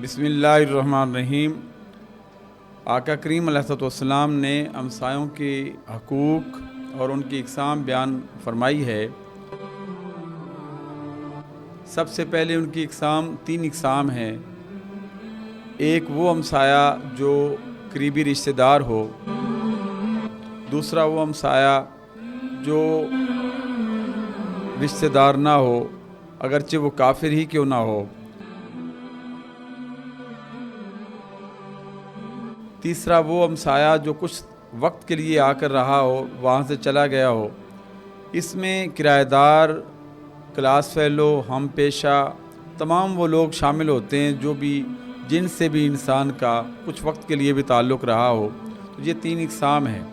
بسم اللہ الرحمن الرحیم۔ آقا کریم علیہ السلام نے ہمسایوں کے حقوق اور ان کی اقسام بیان فرمائی ہے۔ سب سے پہلے ان کی تین اقسام ہیں۔ ایک وہ ہمسایہ جو قریبی رشتہ دار ہو، دوسرا وہ ہمسایہ جو رشتہ دار نہ ہو اگرچہ وہ کافر ہی کیوں نہ ہو، تیسرا وہ ہمسایہ جو کچھ وقت کے لیے آ کر رہا ہو، وہاں سے چلا گیا ہو۔ اس میں کرایہ دار، کلاس فیلو، ہم پیشہ، تمام وہ لوگ شامل ہوتے ہیں جو بھی جن سے بھی انسان کا کچھ وقت کے لیے بھی تعلق رہا ہو۔ تو یہ تین اقسام ہیں۔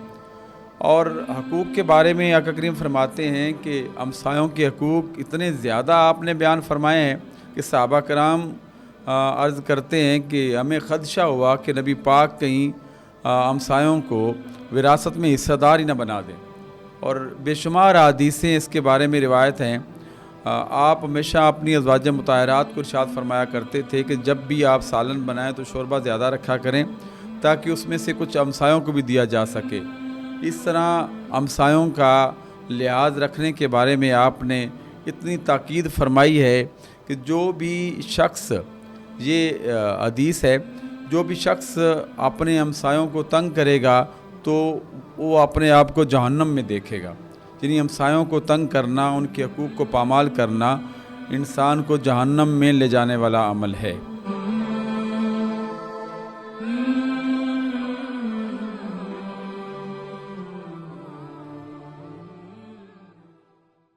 اور حقوق کے بارے میں آقا کریم فرماتے ہیں کہ ہمسایوں کے حقوق اتنے زیادہ آپ نے بیان فرمائے ہیں کہ صحابہ کرام عرض کرتے ہیں کہ ہمیں خدشہ ہوا کہ نبی پاک کہیں ہمسایوں کو وراثت میں حصہ دار ہی نہ بنا دیں، اور بے شمار حدیثیں اس کے بارے میں روایت ہیں۔ آپ ہمیشہ اپنی ازواج مطہرات کو ارشاد فرمایا کرتے تھے کہ جب بھی آپ سالن بنائیں تو شوربہ زیادہ رکھا کریں تاکہ اس میں سے کچھ ہمسایوں کو بھی دیا جا سکے۔ اس طرح ہمسایوں کا لحاظ رکھنے کے بارے میں آپ نے اتنی تاکید فرمائی ہے کہ جو بھی شخص، یہ حدیث ہے، جو بھی شخص اپنے ہمسایوں کو تنگ کرے گا تو وہ اپنے آپ کو جہنم میں دیکھے گا۔ یعنی ہمسایوں کو تنگ کرنا، ان کے حقوق کو پامال کرنا انسان کو جہنم میں لے جانے والا عمل ہے۔